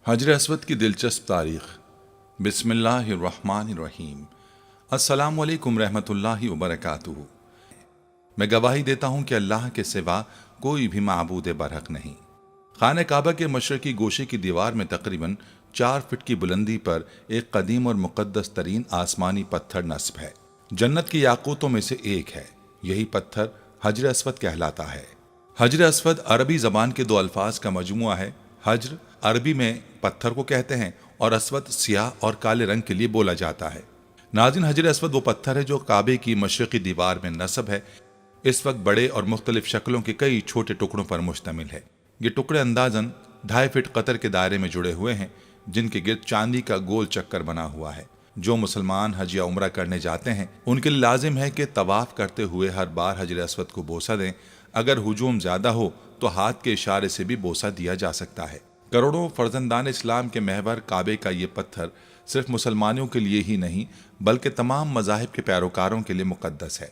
حجر اسود کی دلچسپ تاریخ۔ بسم اللہ الرحمن الرحیم۔ السلام علیکم رحمۃ اللہ وبرکاتہ۔ میں گواہی دیتا ہوں کہ اللہ کے سوا کوئی بھی معبود برحق نہیں۔ خانہ کعبہ کے مشرقی گوشے کی دیوار میں تقریباً 4 فٹ کی بلندی پر ایک قدیم اور مقدس ترین آسمانی پتھر نصب ہے۔ جنت کے یاقوتوں میں سے ایک ہے۔ یہی پتھر حجر اسود کہلاتا ہے۔ حجر اسود عربی زبان کے 2 الفاظ کا مجموعہ ہے۔ حجر عربی میں پتھر کو کہتے ہیں اور اسود سیاہ اور کالے رنگ کے لیے بولا جاتا ہے۔ ناظرین، حجر اسود وہ پتھر ہے جو کعبے کی مشرقی دیوار میں نصب ہے۔ اس وقت بڑے اور مختلف شکلوں کے کئی چھوٹے ٹکڑوں پر مشتمل ہے۔ یہ ٹکڑے اندازاً 2.5 فٹ قطر کے دائرے میں جڑے ہوئے ہیں، جن کے گرد چاندی کا گول چکر بنا ہوا ہے۔ جو مسلمان حج یا عمرہ کرنے جاتے ہیں ان کے لیے لازم ہے کہ طواف کرتے ہوئے ہر بار حجر اسود کو بوسہ دیں۔ اگر ہجوم زیادہ ہو تو ہاتھ کے اشارے سے بھی بوسہ دیا جا سکتا ہے۔ کروڑوں فرزندان اسلام کے محور کعبے کا یہ پتھر صرف مسلمانوں کے لیے ہی نہیں بلکہ تمام مذاہب کے پیروکاروں کے لیے مقدس ہے،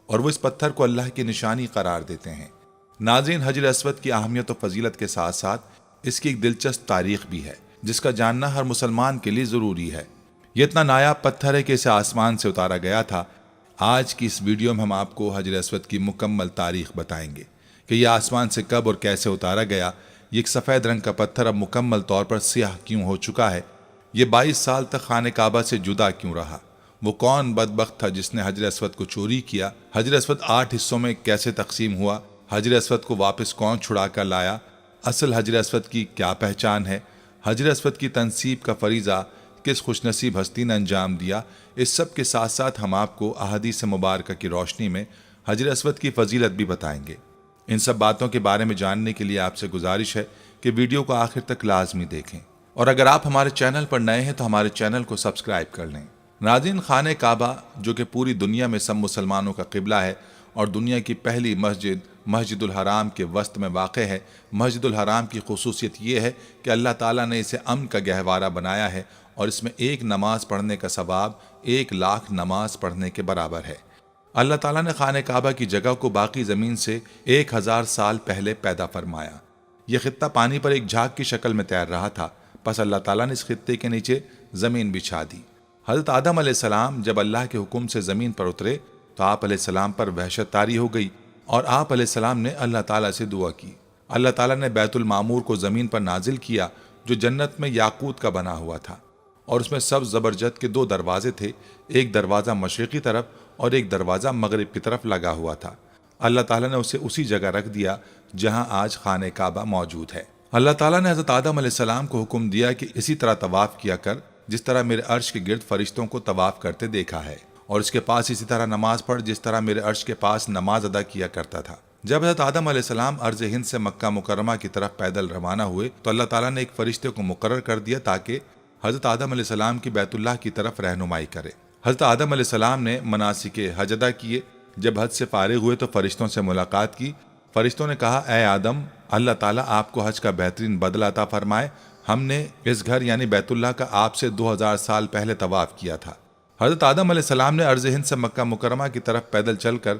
اور وہ اس پتھر کو اللہ کی نشانی قرار دیتے ہیں۔ ناظرین، حجر اسود کی اہمیت و فضیلت کے ساتھ ساتھ اس کی ایک دلچسپ تاریخ بھی ہے جس کا جاننا ہر مسلمان کے لیے ضروری ہے۔ یہ اتنا نایاب پتھر ہے کہ اسے آسمان سے اتارا گیا تھا۔ آج کی اس ویڈیو میں ہم آپ کو حجر اسود کی مکمل تاریخ بتائیں گے کہ یہ آسمان سے کب اور کیسے اتارا گیا۔ یہ ایک سفید رنگ کا پتھر اب مکمل طور پر سیاہ کیوں ہو چکا ہے؟ یہ 22 سال تک خانہ کعبہ سے جدا کیوں رہا؟ وہ کون بدبخت تھا جس نے حجر اسود کو چوری کیا؟ حجر اسود 8 حصوں میں کیسے تقسیم ہوا؟ حجر اسود کو واپس کون چھڑا کر لایا؟ اصل حجر اسود کی کیا پہچان ہے؟ حجر اسود کی تنصیب کا فریضہ کس خوش نصیب ہستی نے انجام دیا؟ اس سب کے ساتھ ساتھ ہم آپ کو احادیث مبارکہ کی روشنی میں حجر اسود کی فضیلت بھی بتائیں گے۔ ان سب باتوں کے بارے میں جاننے کے لیے آپ سے گزارش ہے کہ ویڈیو کو آخر تک لازمی دیکھیں، اور اگر آپ ہمارے چینل پر نئے ہیں تو ہمارے چینل کو سبسکرائب کر لیں۔ ناظرین، خانہ کعبہ جو کہ پوری دنیا میں سب مسلمانوں کا قبلہ ہے اور دنیا کی پہلی مسجد الحرام کے وسط میں واقع ہے۔ مسجد الحرام کی خصوصیت یہ ہے کہ اللہ تعالیٰ نے اسے امن کا گہوارہ بنایا ہے اور اس میں ایک نماز پڑھنے کا ثواب 1,00,000 نماز پڑھنے کے برابر ہے۔ اللہ تعالیٰ نے خانہ کعبہ کی جگہ کو باقی زمین سے 1000 سال پہلے پیدا فرمایا۔ یہ خطہ پانی پر ایک جھاگ کی شکل میں تیر رہا تھا، پس اللہ تعالیٰ نے اس خطے کے نیچے زمین بچھا دی۔ حضرت آدم علیہ السلام جب اللہ کے حکم سے زمین پر اترے تو آپ علیہ السلام پر وحشت طاری ہو گئی اور آپ علیہ السلام نے اللہ تعالیٰ سے دعا کی۔ اللہ تعالیٰ نے بیت المعمور کو زمین پر نازل کیا جو جنت میں یاقوت کا بنا ہوا تھا، اور اس میں سبز زبرجد کے 2 دروازے تھے، ایک دروازہ مشرقی طرف اور ایک دروازہ مغرب کی طرف لگا ہوا تھا۔ اللہ تعالیٰ نے اسے اسی جگہ رکھ دیا جہاں آج خانہ کعبہ موجود ہے۔ اللہ تعالیٰ نے حضرت آدم علیہ السلام کو حکم دیا کہ اسی طرح طواف کیا کر جس طرح میرے عرش کے گرد فرشتوں کو طواف کرتے دیکھا ہے، اور اس کے پاس اسی طرح نماز پڑھ جس طرح میرے عرش کے پاس نماز ادا کیا کرتا تھا۔ جب حضرت آدم علیہ السلام ارض ہند سے مکہ مکرمہ کی طرف پیدل روانہ ہوئے تو اللہ تعالیٰ نے ایک فرشتے کو مقرر کر دیا تاکہ حضرت آدم علیہ السلام کی بیت اللہ کی طرف رہنمائی کرے۔ حضرت آدم علیہ السلام نے مناسک حج ادا کیے۔ جب حج سے فارغ ہوئے تو فرشتوں سے ملاقات کی۔ فرشتوں نے کہا، اے آدم، اللہ تعالیٰ آپ کو حج کا بہترین بدلہ عطا فرمائے۔ ہم نے اس گھر یعنی بیت اللہ کا آپ سے 2000 سال پہلے طواف کیا تھا۔ حضرت آدم علیہ السلام نے ارض ہند سے مکہ مکرمہ کی طرف پیدل چل کر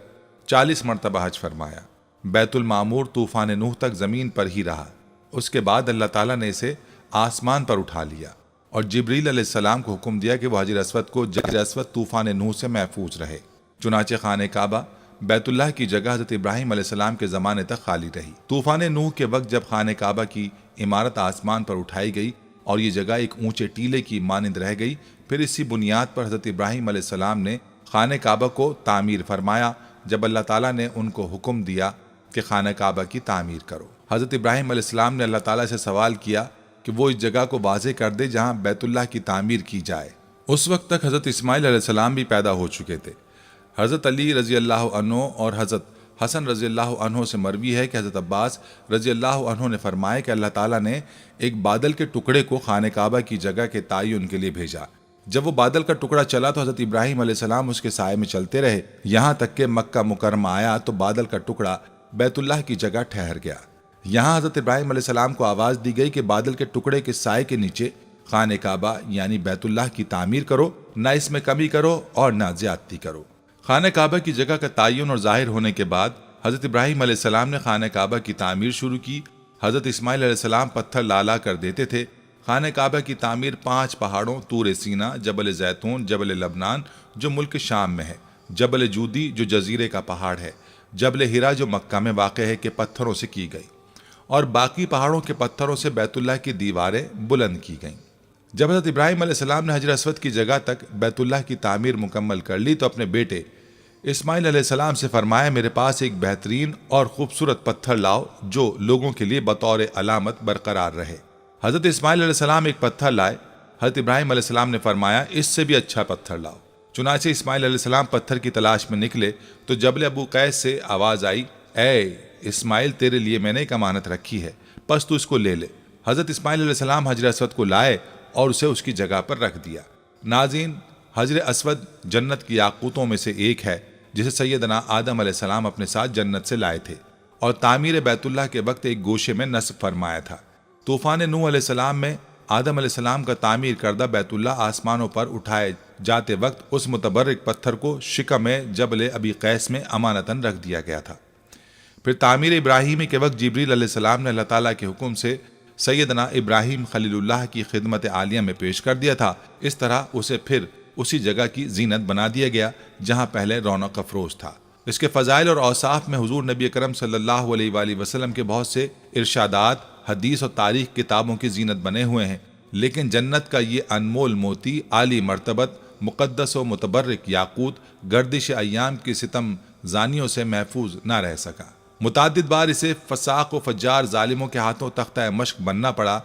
40 مرتبہ حج فرمایا۔ بیت المعمور طوفان نوح تک زمین پر ہی رہا۔ اس کے بعد اللہ تعالیٰ نے اسے آسمان پر اٹھا لیا اور جبریل علیہ السلام کو حکم دیا کہ وہ حجر اسود طوفان نوح سے محفوظ رہے۔ چنانچہ خانہ کعبہ بیت اللہ کی جگہ حضرت ابراہیم علیہ السلام کے زمانے تک خالی رہی۔ طوفان نوح کے وقت جب خانہ کعبہ کی عمارت آسمان پر اٹھائی گئی اور یہ جگہ ایک اونچے ٹیلے کی مانند رہ گئی، پھر اسی بنیاد پر حضرت ابراہیم علیہ السلام نے خانہ کعبہ کو تعمیر فرمایا جب اللہ تعالیٰ نے ان کو حکم دیا کہ خانہ کعبہ کی تعمیر کرو۔ حضرت ابراہیم علیہ السلام نے اللہ تعالیٰ سے سوال کیا کہ وہ اس جگہ کو واضح کر دے جہاں بیت اللہ کی تعمیر کی جائے۔ اس وقت تک حضرت اسماعیل علیہ السلام بھی پیدا ہو چکے تھے۔ حضرت علی رضی اللہ عنہ اور حضرت حسن رضی اللہ عنہ سے مروی ہے کہ حضرت عباس رضی اللہ عنہ نے فرمایا کہ اللہ تعالیٰ نے ایک بادل کے ٹکڑے کو خانہ کعبہ کی جگہ کے تعین کے لیے بھیجا۔ جب وہ بادل کا ٹکڑا چلا تو حضرت ابراہیم علیہ السلام اس کے سائے میں چلتے رہے، یہاں تک کہ مکہ مکرمہ آیا تو بادل کا ٹکڑا بیت اللہ کی جگہ ٹھہر گیا۔ یہاں حضرت ابراہیم علیہ السلام کو آواز دی گئی کہ بادل کے ٹکڑے کے سائے کے نیچے خانہ کعبہ یعنی بیت اللہ کی تعمیر کرو، نہ اس میں کمی کرو اور نہ زیادتی کرو۔ خانہ کعبہ کی جگہ کا تعین اور ظاہر ہونے کے بعد حضرت ابراہیم علیہ السلام نے خانہ کعبہ کی تعمیر شروع کی۔ حضرت اسماعیل علیہ السلام پتھر لا کر دیتے تھے خانہ کعبہ کی تعمیر 5 پہاڑوں طور سینا، جبل زیتون، جبل لبنان جو ملک شام میں ہے، جبل جودی جو جزیرے کا پہاڑ ہے، جبل ہرا جو مکہ میں واقع ہے کے پتھروں سے کی گئی، اور باقی پہاڑوں کے پتھروں سے بیت اللہ کی دیواریں بلند کی گئیں۔ جب حضرت ابراہیم علیہ السلام نے حجر اسود کی جگہ تک بیت اللہ کی تعمیر مکمل کر لی تو اپنے بیٹے اسماعیل علیہ السلام سے فرمایا، میرے پاس ایک بہترین اور خوبصورت پتھر لاؤ جو لوگوں کے لیے بطور علامت برقرار رہے۔ حضرت اسماعیل علیہ السلام ایک پتھر لائے۔ حضرت ابراہیم علیہ السلام نے فرمایا، اس سے بھی اچھا پتھر لاؤ۔ چنانچہ اسماعیل علیہ السلام پتھر کی تلاش میں نکلے تو جبل ابو قیس سے آواز آئی، اے اسماعیل، تیرے لیے میں نے ایک امانت رکھی ہے، پس تو اس کو لے لے۔ حضرت اسماعیل علیہ السلام حجر اسود کو لائے اور اسے اس کی جگہ پر رکھ دیا۔ ناظرین، حجر اسود جنت کی یاقوتوں میں سے ایک ہے جسے سیدنا آدم علیہ السلام اپنے ساتھ جنت سے لائے تھے اور تعمیر بیت اللہ کے وقت ایک گوشے میں نصب فرمایا تھا۔ طوفان نوح علیہ السلام میں آدم علیہ السلام کا تعمیر کردہ بیت اللہ آسمانوں پر اٹھائے جاتے وقت اس متبرک پتھر کو شکم جبل ابی قیس میں امانتاً رکھ دیا گیا تھا۔ پھر تعمیر ابراہیمی کے وقت جبریل علیہ السلام نے اللہ تعالیٰ کے حکم سے سیدنا ابراہیم خلیل اللہ کی خدمت عالیہ میں پیش کر دیا تھا۔ اس طرح اسے پھر اسی جگہ کی زینت بنا دیا گیا جہاں پہلے رونق افروز تھا۔ اس کے فضائل اور اوصاف میں حضور نبی اکرم صلی اللہ علیہ وآلہ وسلم کے بہت سے ارشادات حدیث اور تاریخ کتابوں کی زینت بنے ہوئے ہیں، لیکن جنت کا یہ انمول موتی عالی مرتبت مقدس و متبرک یاقوت گردش ایام کی ستم زانیوں سے محفوظ نہ رہ سکا۔ متعدد بار اسے فساق و فجار ظالموں کے ہاتھوں تختہ مشق بننا پڑا،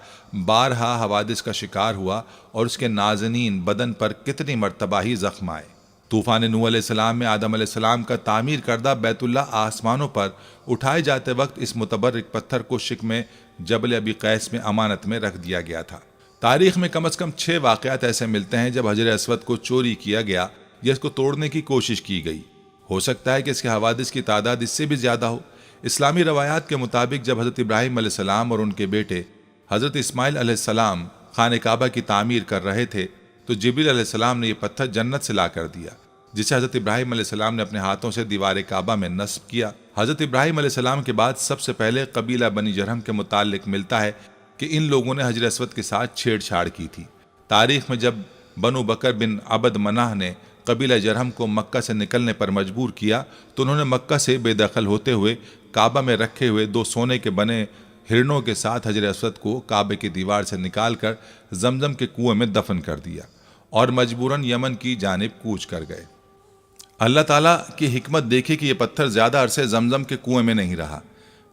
بارہا حوادث کا شکار ہوا اور اس کے نازنین بدن پر کتنی مرتبہ ہی زخم آئے۔ طوفان نوح علیہ السلام میں آدم علیہ السلام کا تعمیر کردہ بیت اللہ آسمانوں پر اٹھائے جاتے وقت اس متبرک پتھر کو شکم جبل ابی قیس میں امانت میں رکھ دیا گیا تھا۔ تاریخ میں کم از کم 6 واقعات ایسے ملتے ہیں جب حجر اسود کو چوری کیا گیا یا اس کو توڑنے کی کوشش کی گئی۔ ہو سکتا ہے کہ اس کے حوادث کی تعداد اس سے بھی زیادہ ہو۔ اسلامی روایات کے مطابق جب حضرت ابراہیم علیہ السلام اور ان کے بیٹے حضرت اسماعیل علیہ السلام خانہ کعبہ کی تعمیر کر رہے تھے تو جبریل علیہ السلام نے یہ پتھر جنت سے لا کر دیا، جسے حضرت ابراہیم علیہ السلام نے اپنے ہاتھوں سے دیوار کعبہ میں نصب کیا۔ حضرت ابراہیم علیہ السلام کے بعد سب سے پہلے قبیلہ بنی جرہم کے متعلق ملتا ہے کہ ان لوگوں نے حجر اسود کے ساتھ چھیڑ چھاڑ کی تھی۔ تاریخ میں جب بنو بکر بن عبد مناہ نے قبیلہ جرہم کو مکہ سے نکلنے پر مجبور کیا تو انہوں نے مکہ سے بے دخل ہوتے ہوئے کعبہ میں رکھے ہوئے 2 سونے کے بنے ہرنوں کے ساتھ حجر اسود کو کعبے کی دیوار سے نکال کر زمزم کے کنویں میں دفن کر دیا اور مجبوراً یمن کی جانب کوچ کر گئے۔ اللہ تعالیٰ کی حکمت دیکھی کہ یہ پتھر زیادہ عرصے زمزم کے کنویں میں نہیں رہا۔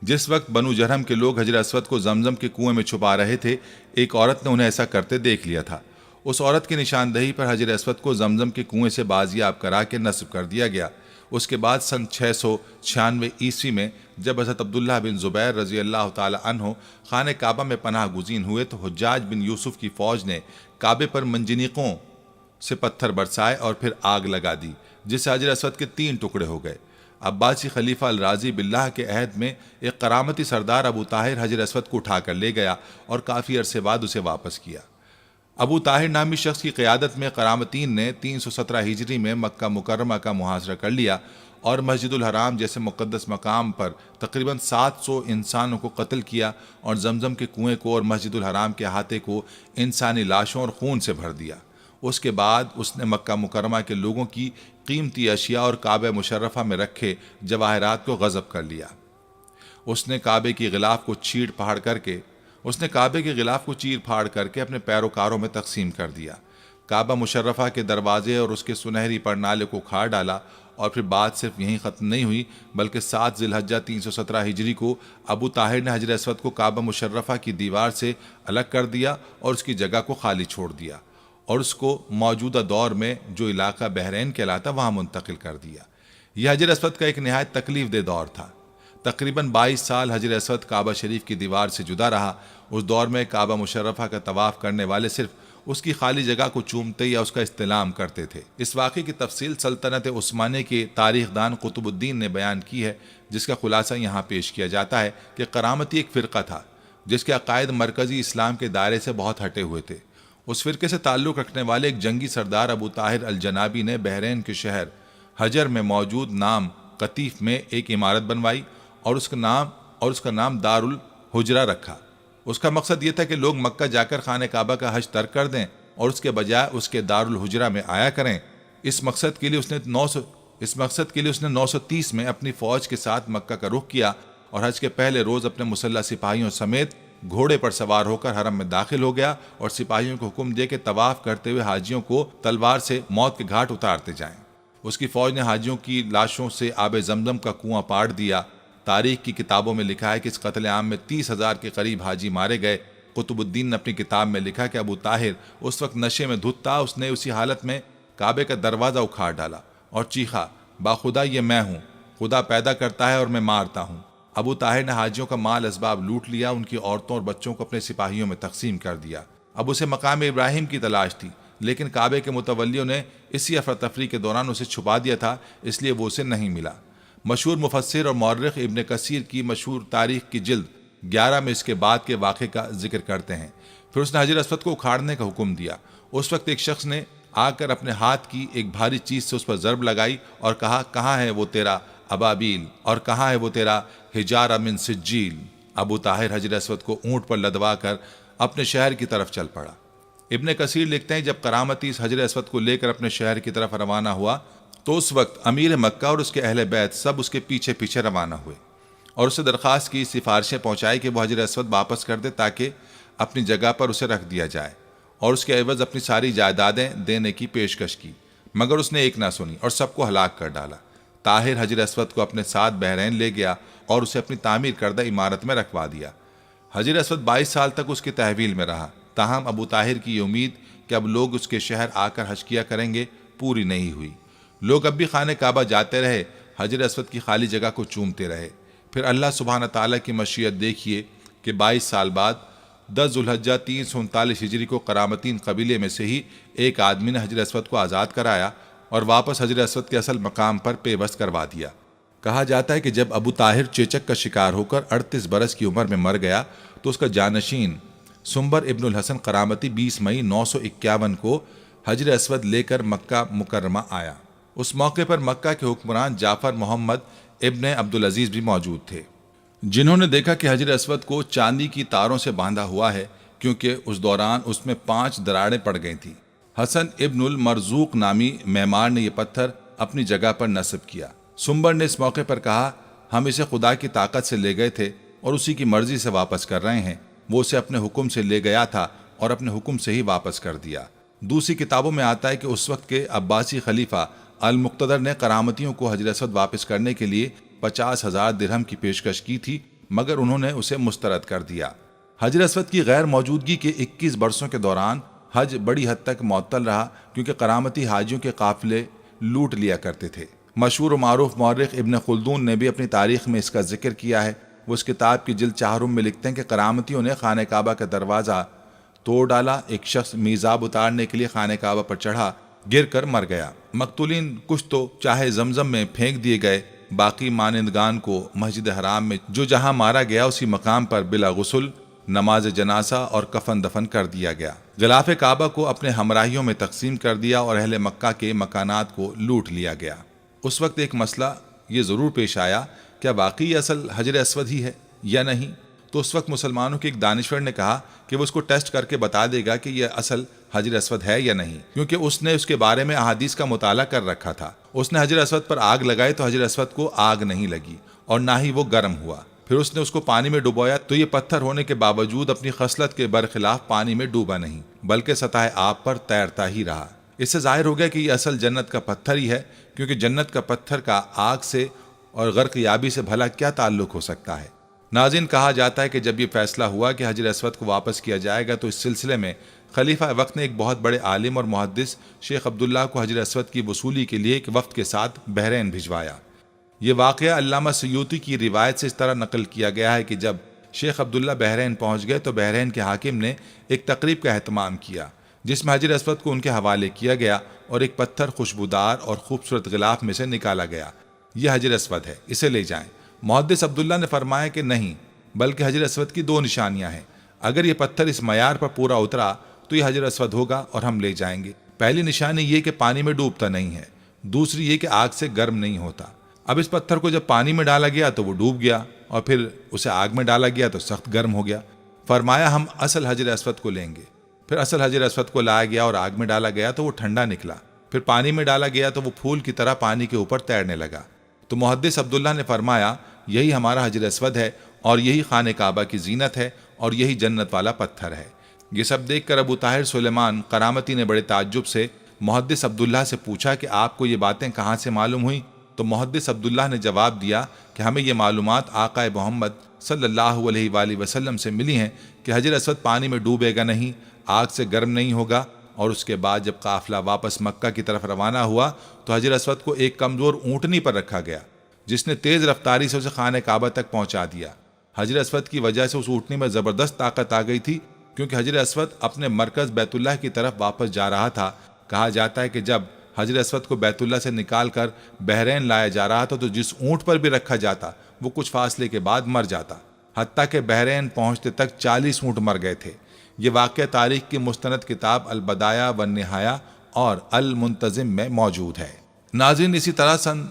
جس وقت بنو جرہم کے لوگ حجر اسود کو زمزم کے کنویں میں چھپا رہے تھے، ایک عورت نے انہیں ایسا کرتے دیکھ لیا تھا۔ اس عورت کی نشاندہی پر حجر اسود کو زمزم کے کنویں سے بازیاب کرا کے نصب کر دیا گیا۔ اس کے بعد سن 696 عیسوی میں جب حضرت عبداللہ بن زبیر رضی اللہ تعالی عنہ خانہ کعبہ میں پناہ گزین ہوئے تو حجاج بن یوسف کی فوج نے کعبے پر منجنیقوں سے پتھر برسائے اور پھر آگ لگا دی، جس سے حجر اسود کے 3 ٹکڑے ہو گئے۔ عباسی خلیفہ الراضی باللہ کے عہد میں ایک کرامتی سردار ابو طاہر حجر اسود کو اٹھا کر لے گیا اور کافی عرصے بعد اسے واپس کیا۔ ابو طاہر نامی شخص کی قیادت میں کرامتین نے 317 ہجری میں مکہ مکرمہ کا محاصرہ کر لیا اور مسجد الحرام جیسے مقدس مقام پر تقریباً 700 انسانوں کو قتل کیا اور زمزم کے کنویں کو اور مسجد الحرام کے احاطے کو انسانی لاشوں اور خون سے بھر دیا۔ اس کے بعد اس نے مکہ مکرمہ کے لوگوں کی قیمتی اشیاء اور کعبہ مشرفہ میں رکھے جواہرات کو غصب کر لیا۔ اس نے کعبے کی غلاف کو چیر پھاڑ کر کے اپنے پیروکاروں میں تقسیم کر دیا۔ کعبہ مشرفہ کے دروازے اور اس کے سنہری پرنالے کو کھار ڈالا، اور پھر بات صرف یہیں ختم نہیں ہوئی بلکہ 7 ذی الحجہ 317 ہجری کو ابو طاہر نے حجر اسود کو کعبہ مشرفہ کی دیوار سے الگ کر دیا اور اس کی جگہ کو خالی چھوڑ دیا اور اس کو موجودہ دور میں جو علاقہ بحرین کہلاتا وہاں منتقل کر دیا۔ یہ حجر اسود کا ایک نہایت تکلیف دہ دور تھا۔ تقریباً 22 سال حجر اسود کعبہ شریف کی دیوار سے جدا رہا۔ اس دور میں کعبہ مشرفہ کا طواف کرنے والے صرف اس کی خالی جگہ کو چومتے یا اس کا استلام کرتے تھے۔ اس واقعے کی تفصیل سلطنت عثمانیہ کے تاریخ دان قطب الدین نے بیان کی ہے، جس کا خلاصہ یہاں پیش کیا جاتا ہے کہ کرامتی ایک فرقہ تھا جس کے عقائد مرکزی اسلام کے دائرے سے بہت ہٹے ہوئے تھے۔ اس فرقے سے تعلق رکھنے والے ایک جنگی سردار ابو طاہر الجنابی نے بحرین کے شہر حجر میں موجود نام قطیف میں ایک عمارت بنوائی اور اس کا نام دار الحجرہ رکھا۔ اس کا مقصد یہ تھا کہ لوگ مکہ جا کر خانہ کعبہ کا حج ترک کر دیں اور اس کے بجائے اس کے دارالحجرہ میں آیا کریں۔ اس مقصد کے لیے اس نے 930 میں اپنی فوج کے ساتھ مکہ کا رخ کیا اور حج کے پہلے روز اپنے مسلح سپاہیوں سمیت گھوڑے پر سوار ہو کر حرم میں داخل ہو گیا اور سپاہیوں کو حکم دے کہ طواف کرتے ہوئے حاجیوں کو تلوار سے موت کے گھاٹ اتارتے جائیں۔ اس کی فوج نے حاجیوں کی لاشوں سے آب زمزم کا کنواں پاٹ دیا۔ تاریخ کی کتابوں میں لکھا ہے کہ اس قتل عام میں 30,000 کے قریب حاجی مارے گئے۔ قطب الدین نے اپنی کتاب میں لکھا کہ ابو طاہر اس وقت نشے میں دھت تھا، اس نے اسی حالت میں کعبے کا دروازہ اکھاڑ ڈالا اور چیخا، باخدا یہ میں ہوں، خدا پیدا کرتا ہے اور میں مارتا ہوں۔ ابو طاہر نے حاجیوں کا مال اسباب لوٹ لیا، ان کی عورتوں اور بچوں کو اپنے سپاہیوں میں تقسیم کر دیا۔ اب اسے مقام ابراہیم کی تلاش تھی، لیکن کعبے کے متولیوں نے اسی افراتفری کے دوران اسے چھپا دیا تھا، اس لیے وہ اسے نہیں ملا۔ مشہور مفسر اور مورخ ابن کثیر کی مشہور تاریخ کی جلد 11 میں اس کے بعد کے واقعے کا ذکر کرتے ہیں۔ پھر اس نے حجر اسود کو اکھاڑنے کا حکم دیا۔ اس وقت ایک شخص نے آ کر اپنے ہاتھ کی ایک بھاری چیز سے اس پر ضرب لگائی اور کہا، کہاں ہے وہ تیرا ابابیل اور کہاں ہے وہ تیرا حجارہ من سجیل؟ ابو طاہر حجر اسود کو اونٹ پر لدوا کر اپنے شہر کی طرف چل پڑا۔ ابن کثیر لکھتے ہیں، جب کرامتی اس حجر اسود کو لے کر اپنے شہر کی طرف روانہ ہوا تو اس وقت امیر مکہ اور اس کے اہل بیت سب اس کے پیچھے پیچھے روانہ ہوئے اور اسے درخواست کی، سفارشیں پہنچائی کہ وہ حجر اسود واپس کر دے تاکہ اپنی جگہ پر اسے رکھ دیا جائے، اور اس کے عوض اپنی ساری جائیدادیں دینے کی پیشکش کی، مگر اس نے ایک نہ سنی اور سب کو ہلاک کر ڈالا۔ طاہر حجر اسود کو اپنے ساتھ بحرین لے گیا اور اسے اپنی تعمیر کردہ عمارت میں رکھوا دیا۔ حجر اسود 22 سال تک اس کی تحویل میں رہا، تاہم ابو طاہر کی یہ امید کہ اب لوگ اس کے شہر آ کر حج کیا کریں گے پوری نہیں ہوئی۔ لوگ اب بھی خانہ کعبہ جاتے رہے، حجر اسود کی خالی جگہ کو چومتے رہے۔ پھر اللہ سبحانہ تعالیٰ کی مشیت دیکھیے کہ 22 سال بعد 10 ذوالحجہ 339 ہجری کو کرامتین قبیلے میں سے ہی ایک آدمی نے حجر اسود کو آزاد کرایا اور واپس حجر اسود کے اصل مقام پر پیوست کروا دیا۔ کہا جاتا ہے کہ جب ابو طاہر چیچک کا شکار ہو کر 38 برس کی عمر میں مر گیا تو اس کا جانشین سنبر ابن الحسن کرامتی 20 مئی 951 کو حجر اسود لے کر مکہ مکرمہ آیا۔ اس موقع پر مکہ کے حکمران جعفر محمد ابن عبدالعزیز بھی موجود تھے، جنہوں نے دیکھا کہ حجر اسود کو چاندی کی تاروں سے باندھا ہوا ہے، کیونکہ اس دوران اس میں 5 دراڑیں پڑ گئی تھیں۔ حسن ابن المرزوق نامی معمار نے یہ پتھر اپنی جگہ پر نصب کیا۔ سنبر نے اس موقع پر کہا، ہم اسے خدا کی طاقت سے لے گئے تھے اور اسی کی مرضی سے واپس کر رہے ہیں۔ وہ اسے اپنے حکم سے لے گیا تھا اور اپنے حکم سے ہی واپس کر دیا۔ دوسری کتابوں میں آتا ہے کہ اس وقت کے عباسی خلیفہ المقتدر نے کرامتیوں کو حجر اسود واپس کرنے کے لیے 50,000 درہم کی پیشکش کی تھی، مگر انہوں نے اسے مسترد کر دیا۔ حجر اسود کی غیر موجودگی کے 21 برسوں کے دوران حج بڑی حد تک معطل رہا، کیونکہ کرامتی حاجیوں کے قافلے لوٹ لیا کرتے تھے۔ مشہور و معروف مورخ ابن خلدون نے بھی اپنی تاریخ میں اس کا ذکر کیا ہے۔ وہ اس کتاب کی جلد 4 میں لکھتے ہیں کہ کرامتیوں نے خانہ کعبہ کا دروازہ توڑ ڈالا، ایک شخص میزاب اتارنے کے لیے خانہ کعبہ پر چڑھا، گر کر مر گیا۔ مقتولین کچھ تو چاہے زمزم میں پھینک دیے گئے، باقی مانندگان کو مسجد حرام میں جو جہاں مارا گیا اسی مقام پر بلا غسل، نماز جنازہ اور کفن دفن کر دیا گیا۔ غلاف کعبہ کو اپنے ہمراہیوں میں تقسیم کر دیا اور اہل مکہ کے مکانات کو لوٹ لیا گیا۔ اس وقت ایک مسئلہ یہ ضرور پیش آیا، کیا واقعی اصل حجر اسود ہی ہے یا نہیں؟ تو اس وقت مسلمانوں کے ایک دانشور نے کہا کہ وہ اس کو ٹیسٹ کر کے بتا دے گا کہ یہ اصل حجر اسود ہے یا نہیں، کیونکہ اس نے اس کے بارے میں احادیث کا مطالعہ کر رکھا تھا۔ اس نے حجر اسود پر آگ لگائی تو حجر اسود کو آگ نہیں لگی اور نہ ہی وہ گرم ہوا۔ پھر اس نے اس کو پانی میں ڈبویا تو یہ پتھر ہونے کے باوجود اپنی خصلت کے برخلاف پانی میں ڈوبا نہیں، بلکہ سطح آب پر تیرتا ہی رہا۔ اس سے ظاہر ہو گیا کہ یہ اصل جنت کا پتھر ہی ہے، کیونکہ جنت کا پتھر کا آگ سے اور غرق یابی سے بھلا کیا تعلق ہو سکتا ہے۔ ناظرین، کہا جاتا ہے کہ جب یہ فیصلہ ہوا کہ حجر اسود کو واپس کیا جائے گا تو اس سلسلے میں خلیفہ وقت نے ایک بہت بڑے عالم اور محدث شیخ عبداللہ کو حجر اسود کی وصولی کے لیے ایک وفد کے ساتھ بحرین بھجوایا۔ یہ واقعہ علامہ سیوطی کی روایت سے اس طرح نقل کیا گیا ہے کہ جب شیخ عبداللہ بحرین پہنچ گئے تو بحرین کے حاکم نے ایک تقریب کا اہتمام کیا جس میں حجر اسود کو ان کے حوالے کیا گیا اور ایک پتھر خوشبودار اور خوبصورت غلاف میں سے نکالا گیا۔ یہ حجر اسود ہے، اسے لے جائیں۔ محدث عبداللہ نے فرمایا کہ نہیں، بلکہ حجر اسود کی 2 نشانیاں ہیں۔ اگر یہ پتھر اس معیار پر پورا اترا تو یہ حجر اسود ہوگا اور ہم لے جائیں گے۔ پہلی نشانی یہ کہ پانی میں ڈوبتا نہیں ہے، دوسری یہ کہ آگ سے گرم نہیں ہوتا۔ اب اس پتھر کو جب پانی میں ڈالا گیا تو وہ ڈوب گیا اور پھر اسے آگ میں ڈالا گیا تو سخت گرم ہو گیا۔ فرمایا ہم اصل حجر اسود کو لیں گے۔ پھر اصل حجر اسود کو لایا گیا اور آگ میں ڈالا گیا تو وہ ٹھنڈا نکلا، پھر پانی میں ڈالا گیا تو وہ پھول کی طرح پانی کے اوپر تیرنے لگا۔ تو محدث عبداللہ نے فرمایا یہی ہمارا حجر اسود ہے اور یہی خانہ کعبہ کی زینت ہے اور یہی جنت والا پتھر ہے۔ یہ سب دیکھ کر ابو طاہر سلیمان قرامتی نے بڑے تعجب سے محدث عبداللہ سے پوچھا کہ آپ کو یہ باتیں کہاں سے معلوم ہوئیں؟ تو محدث عبداللہ نے جواب دیا کہ ہمیں یہ معلومات آقا محمد صلی اللہ علیہ وآلہ وسلم سے ملی ہیں کہ حجر اسود پانی میں ڈوبے گا نہیں، آگ سے گرم نہیں ہوگا، اور اس کے بعد جب قافلہ واپس مکہ کی طرف روانہ ہوا تو حجر اسود کو ایک کمزور اونٹنی پر رکھا گیا جس نے تیز رفتاری سے اسے خانہ کعبہ تک پہنچا دیا۔ حجر اسود کی وجہ سے اس اونٹنی میں زبردست طاقت آ گئی تھی، کیونکہ حجر اسود اپنے مرکز بیت اللہ کی طرف واپس جا رہا تھا۔ کہا جاتا ہے کہ جب حجر اسود کو بیت اللہ سے نکال کر بحرین لایا جا رہا تھا تو جس اونٹ پر بھی رکھا جاتا وہ کچھ فاصلے کے بعد مر جاتا، حتیٰ کہ بحرین پہنچتے تک 40 اونٹ مر گئے تھے۔ یہ واقعہ تاریخ کی مستند کتاب البدایہ والنہایہ اور المنتظم میں موجود ہے۔ ناظرین، اسی طرح سن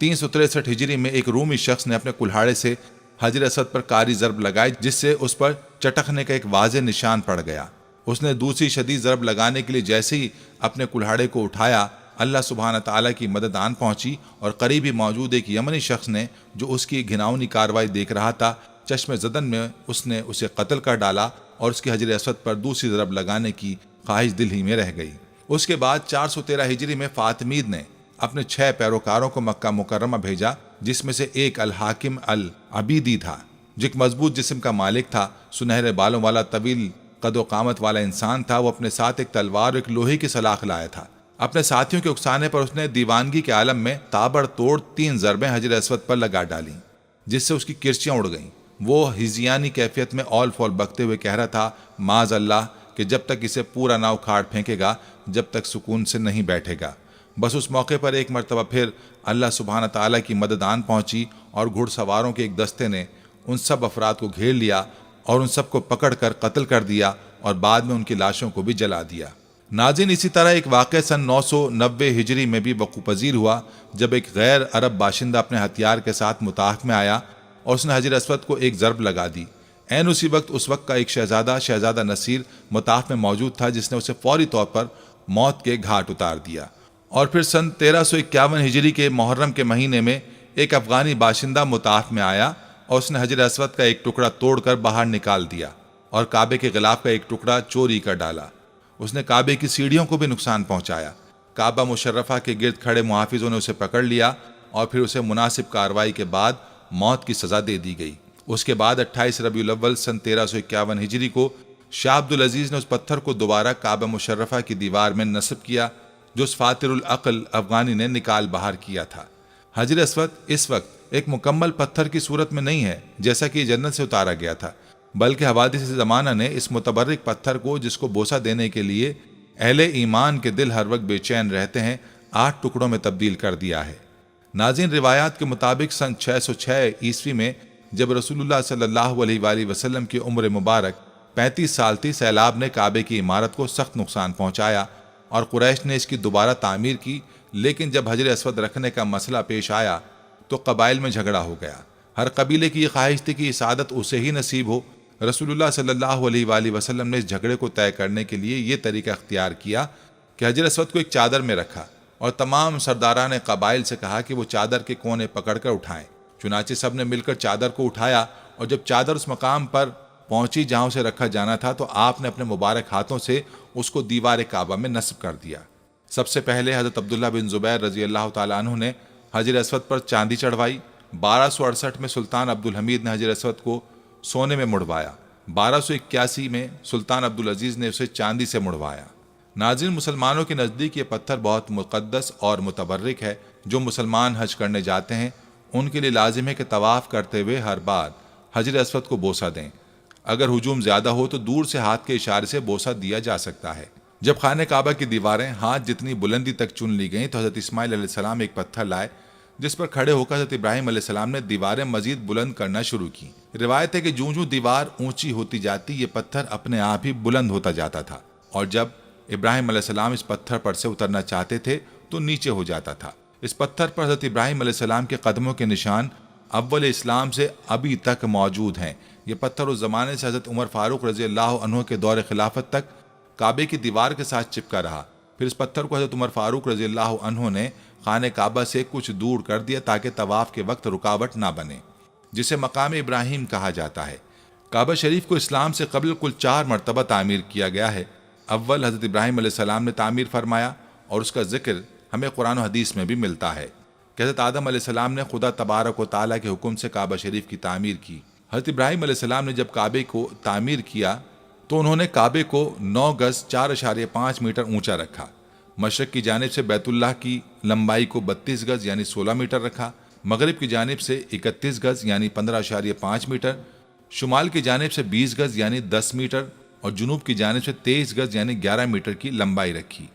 363 ہجری میں ایک رومی شخص نے اپنے کلہاڑے سے حجر اسود پر کاری ضرب لگائی جس سے اس پر چٹکنے کا ایک واضح نشان پڑ گیا۔ اس نے دوسری شدید ضرب لگانے کے لیے جیسے ہی اپنے کلہاڑے کو اٹھایا، اللہ سبحانہ تعالیٰ کی مدد آن پہنچی اور قریب ہی موجود ایک یمنی شخص نے جو اس کی گھناؤنی کاروائی دیکھ رہا تھا، چشم زدن میں اس نے اسے قتل کر ڈالا اور اس کی حجر اسود پر دوسری ضرب لگانے کی خواہش دل ہی میں رہ گئی۔ اس کے بعد 413 ہجری میں فاطمید نے اپنے 6 پیروکاروں کو مکہ مکرمہ بھیجا، جس میں سے ایک الحاکم العبیدی تھا جو ایک مضبوط جسم کا مالک تھا، سنہرے بالوں والا، طویل قد و قامت والا انسان تھا۔ وہ اپنے ساتھ ایک تلوار اور ایک لوہے کی سلاخ لایا تھا۔ اپنے ساتھیوں کے اکسانے پر اس نے دیوانگی کے عالم میں تابڑ توڑ 3 ضربیں حجر اسود پر لگا ڈالیں جس سے اس کی کرچیاں اڑ گئیں۔ وہ ہزیانی کیفیت میں اول فول بکتے ہوئے کہہ رہا تھا، معاذ اللہ کہ جب تک اسے پورا نہ اکھاڑ پھینکے گا جب تک سکون سے نہیں بیٹھے گا۔ بس اس موقع پر ایک مرتبہ پھر اللہ سبحانہ تعالیٰ کی مدد آن پہنچی اور گھڑ سواروں کے ایک دستے نے ان سب افراد کو گھیر لیا اور ان سب کو پکڑ کر قتل کر دیا اور بعد میں ان کی لاشوں کو بھی جلا دیا۔ ناظرین، اسی طرح ایک واقعہ سن 990 ہجری میں بھی وقوع پذیر ہوا جب ایک غیر عرب باشندہ اپنے ہتھیار کے ساتھ مطاف میں آیا اور اس نے حجر اسود کو ایک ضرب لگا دی۔ عین اسی وقت اس وقت کا ایک شہزادہ نصیر مطاف میں موجود تھا جس نے اسے فوری طور پر موت کے گھاٹ اتار دیا۔ اور پھر سن 1351 ہجری کے محرم کے مہینے میں ایک افغانی باشندہ مطاف میں آیا اور اس نے حجر اسود کا ایک ٹکڑا توڑ کر باہر نکال دیا اور کعبے کے غلاف کا ایک ٹکڑا چوری کر ڈالا۔ اس نے کعبے کی سیڑھیوں کو بھی نقصان پہنچایا۔ کعبہ مشرفہ کے گرد کھڑے محافظوں نے اسے پکڑ لیا اور پھر اسے مناسب کارروائی کے بعد موت کی سزا دے دی گئی۔ اس کے بعد 28 ربیع الاول سن 1351 ہجری کو شاہ عبد العزیز نے اس پتھر کو دوبارہ کعبہ مشرفہ کی دیوار میں نصب کیا جو اس فاتر العقل افغانی نے نکال باہر کیا تھا۔ حجر اسود اس وقت ایک مکمل پتھر کی صورت میں نہیں ہے جیسا کہ جنت سے اتارا گیا تھا، بلکہ حوادث زمانہ نے اس متبرک پتھر کو جس کو بوسہ دینے کے لیے اہل ایمان کے دل ہر وقت بے چین رہتے ہیں 8 ٹکڑوں میں تبدیل کر دیا ہے۔ ناظرین، روایات کے مطابق سن 606 عیسوی میں جب رسول اللہ صلی اللہ علیہ وآلہ وسلم کی عمر مبارک 35 سال تھی، سیلاب نے کعبے کی عمارت کو سخت نقصان پہنچایا اور قریش نے اس کی دوبارہ تعمیر کی، لیکن جب حجر اسود رکھنے کا مسئلہ پیش آیا تو قبائل میں جھگڑا ہو گیا۔ ہر قبیلے کی یہ خواہش تھی کہ یہ سعادت اسے ہی نصیب ہو۔ رسول اللہ صلی اللہ علیہ وآلہ وسلم نے اس جھگڑے کو طے کرنے کے لیے یہ طریقہ اختیار کیا کہ حجر اسود کو ایک چادر میں رکھا اور تمام سرداران قبائل سے کہا کہ وہ چادر کے کونے پکڑ کر اٹھائیں۔ چنانچہ سب نے مل کر چادر کو اٹھایا اور جب چادر اس مقام پر پہنچی جہاں اسے رکھا جانا تھا تو آپ نے اپنے مبارک ہاتھوں سے اس کو دیوار کعبہ میں نصب کر دیا۔ سب سے پہلے حضرت عبداللہ بن زبیر رضی اللہ تعالیٰ عنہ نے حجر اسود پر چاندی چڑھوائی۔ 1268 میں سلطان عبد الحمید نے حجر اسود کو سونے میں مڑوایا۔ 1281 میں سلطان عبد العزیز نے اسے چاندی سے مڑوایا۔ ناظرین، مسلمانوں کے نزدیک یہ پتھر بہت مقدس اور متبرک ہے۔ جو مسلمان حج کرنے جاتے ہیں ان کے لیے لازم ہے کہ طواف کرتے ہوئے ہر بار حجر اسود کو بوسہ دیں۔ اگر ہجوم زیادہ ہو تو دور سے ہاتھ کے اشارے سے بوسہ دیا جا سکتا ہے۔ جب خانہ کعبہ کی دیواریں ہاتھ جتنی بلندی تک چن لی گئیں تو حضرت اسماعیل علیہ السلام ایک پتھر لائے جس پر کھڑے ہو کر حضرت ابراہیم علیہ السلام نے دیواریں مزید بلند کرنا شروع کی۔ روایت ہے کہ جوں جوں دیوار اونچی ہوتی جاتی یہ پتھر اپنے آپ ہی بلند ہوتا جاتا تھا، اور جب ابراہیم علیہ السلام اس پتھر پر سے اترنا چاہتے تھے تو نیچے ہو جاتا تھا۔ اس پتھر پر حضرت ابراہیم علیہ السلام کے قدموں کے نشان اول اسلام سے ابھی تک موجود ہیں۔ یہ پتھر اس زمانے سے حضرت عمر فاروق رضی اللہ عنہ کے دور خلافت تک کعبے کی دیوار کے ساتھ چپکا رہا۔ پھر اس پتھر کو حضرت عمر فاروق رضی اللہ عنہ نے خانہ کعبہ سے کچھ دور کر دیا تاکہ طواف کے وقت رکاوٹ نہ بنے، جسے مقام ابراہیم کہا جاتا ہے۔ کعبہ شریف کو اسلام سے قبل کل 4 مرتبہ تعمیر کیا گیا ہے۔ اول حضرت ابراہیم علیہ السلام نے تعمیر فرمایا، اور اس کا ذکر ہمیں قرآن و حدیث میں بھی ملتا ہے کہ حضرت آدم علیہ السلام نے خدا تبارک و تعالیٰ کے حکم سے کعبہ شریف کی تعمیر کی۔ حضرت ابراہیم علیہ السلام نے جب کعبے کو تعمیر کیا تو انہوں نے کعبے کو 9 گز 4.5 میٹر اونچا رکھا۔ مشرق کی جانب سے بیت اللہ کی لمبائی کو 32 گز یعنی 16 میٹر رکھا، مغرب کی جانب سے 31 گز یعنی 15.5 میٹر، شمال کی جانب سے 20 گز یعنی 10 میٹر، اور جنوب کی جانب سے 23 گز یعنی 11 میٹر کی لمبائی رکھی۔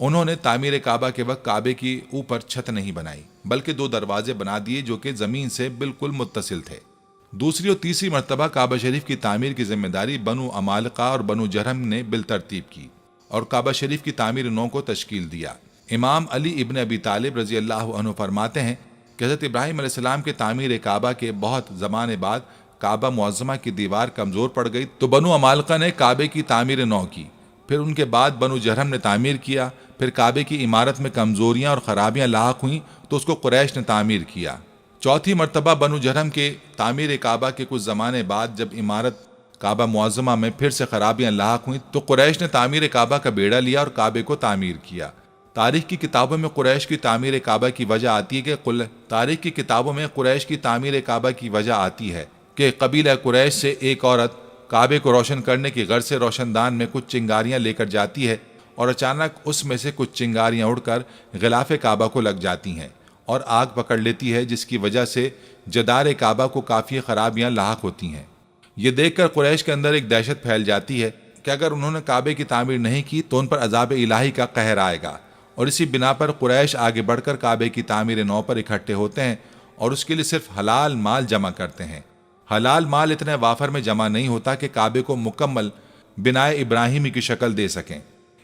انہوں نے تعمیر کعبہ کے وقت کعبے کی اوپر چھت نہیں بنائی، بلکہ 2 دروازے بنا دیے جو کہ زمین سے بالکل متصل تھے۔ دوسری اور تیسری مرتبہ کعبہ شریف کی تعمیر کی ذمہ داری بنو عمالقہ اور بنو جرہم نے بالترتیب کی اور کعبہ شریف کی تعمیر نو کو تشکیل دیا۔ امام علی ابن ابی طالب رضی اللہ عنہ فرماتے ہیں کہ حضرت ابراہیم علیہ السلام کے تعمیر کعبہ کے بہت زمانے بعد کعبہ معظمہ کی دیوار کمزور پڑ گئی تو بنو عمالقہ نے کعبے کی تعمیر نو کی، پھر ان کے بعد بنو جرہم نے تعمیر کیا، پھر کعبے کی عمارت میں کمزوریاں اور خرابیاں لاحق ہوئیں تو اس کو قریش نے تعمیر کیا۔ چوتھی مرتبہ بنو جرہم کے تعمیر کعبہ کے کچھ زمانے بعد جب عمارت کعبہ معظمہ میں پھر سے خرابیاں لاحق ہوئیں تو قریش نے تعمیر کعبہ کا بیڑا لیا اور کعبے کو تعمیر کیا۔ تاریخ کی کتابوں میں قریش کی تعمیر کعبہ کی وجہ آتی ہے کہ قبیلہ قریش سے ایک عورت کعبے کو روشن کرنے کی غرض سے روشن دان میں کچھ چنگاریاں لے کر جاتی ہے اور اچانک اس میں سے کچھ چنگاریاں اڑ کر غلاف کعبہ کو لگ جاتی ہیں اور آگ پکڑ لیتی ہے، جس کی وجہ سے جدار کعبہ کو کافی خرابیاں لاحق ہوتی ہیں۔ یہ دیکھ کر قریش کے اندر ایک دہشت پھیل جاتی ہے کہ اگر انہوں نے کعبے کی تعمیر نہیں کی تو ان پر عذاب الہی کا قہر آئے گا، اور اسی بنا پر قریش آگے بڑھ کر کعبے کی تعمیر نو پر اکٹھے ہوتے ہیں اور اس کے لیے صرف حلال مال جمع کرتے ہیں۔ حلال مال اتنے وافر میں جمع نہیں ہوتا کہ کعبے کو مکمل بنائے ابراہیمی کی شکل دے سکیں،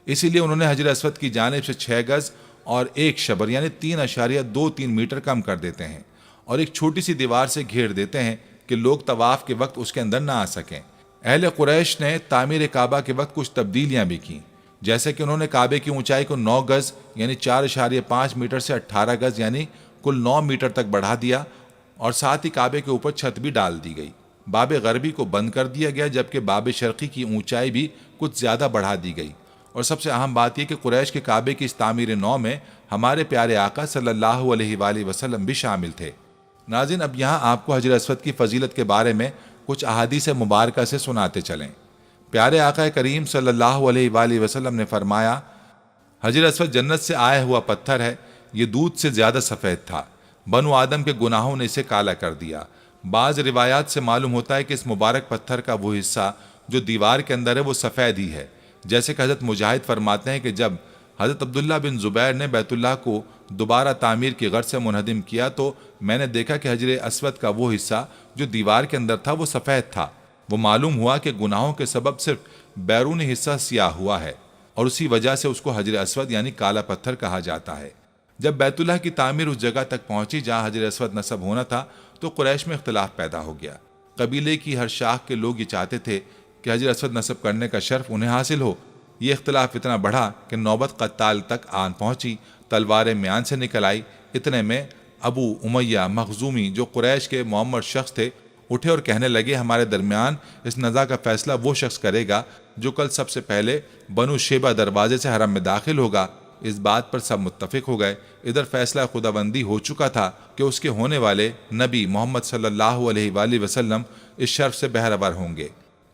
اسی لیے انہوں نے حجر اسود کی جانب سے 6 گز اور 1 شبر یعنی 3.23 میٹر کم کر دیتے ہیں اور ایک چھوٹی سی دیوار سے گھیر دیتے ہیں کہ لوگ طواف کے وقت اس کے اندر نہ آ سکیں۔ اہل قریش نے تعمیر کعبہ کے وقت کچھ تبدیلیاں بھی کی، جیسے کہ انہوں نے کعبے کی اونچائی کو 9 گز یعنی 4.5 میٹر سے 18 گز یعنی کل 9 میٹر تک بڑھا دیا، اور ساتھ ہی کعبے کے اوپر چھت بھی ڈال دی گئی۔ باب غربی کو بند کر دیا گیا، جبکہ باب شرقی کی اونچائی بھی کچھ زیادہ بڑھا دی گئی، اور سب سے اہم بات یہ کہ قریش کے کعبے کی اس تعمیر نو میں ہمارے پیارے آقا صلی اللہ علیہ وآلہ وسلم بھی شامل تھے۔ ناظرین، اب یہاں آپ کو حجر اسود کی فضیلت کے بارے میں کچھ احادیث مبارکہ سے سناتے چلیں۔ پیارے آقا کریم صلی اللہ علیہ وآلہ وسلم نے فرمایا، حجر اسود جنت سے آیا ہوا پتھر ہے، یہ دودھ سے زیادہ سفید تھا، بنو آدم کے گناہوں نے اسے کالا کر دیا۔ بعض روایات سے معلوم ہوتا ہے کہ اس مبارک پتھر کا وہ حصہ جو دیوار کے اندر ہے وہ سفید ہی ہے، جیسے کہ حضرت مجاہد فرماتے ہیں کہ جب حضرت عبداللہ بن زبیر نے بیت اللہ کو دوبارہ تعمیر کی غرض سے منہدم کیا تو میں نے دیکھا کہ حجر اسود کا وہ حصہ جو دیوار کے اندر تھا وہ سفید تھا۔ وہ معلوم ہوا کہ گناہوں کے سبب صرف بیرونی حصہ سیاہ ہوا ہے، اور اسی وجہ سے اس کو حجر اسود یعنی کالا پتھر کہا جاتا ہے۔ جب بیت اللہ کی تعمیر اس جگہ تک پہنچی جہاں حجر اسود نصب ہونا تھا تو قریش میں اختلاف پیدا ہو گیا۔ قبیلے کی ہر شاخ کے لوگ یہ چاہتے تھے کہ حجر اسود نصب کرنے کا شرف انہیں حاصل ہو۔ یہ اختلاف اتنا بڑھا کہ نوبت قتال تک آن پہنچی، تلواریں میان سے نکل آئی۔ اتنے میں ابو امیہ مخزومی جو قریش کے معمر شخص تھے اٹھے اور کہنے لگے، ہمارے درمیان اس نزاع کا فیصلہ وہ شخص کرے گا جو کل سب سے پہلے بنو شیبہ دروازے سے حرم میں داخل ہوگا۔ اس بات پر سب متفق ہو گئے۔ ادھر فیصلہ خداوندی ہو چکا تھا کہ اس کے ہونے والے نبی محمد صلی اللہ علیہ وآلہ وسلم اس شرف سے بہرور ہوں گے۔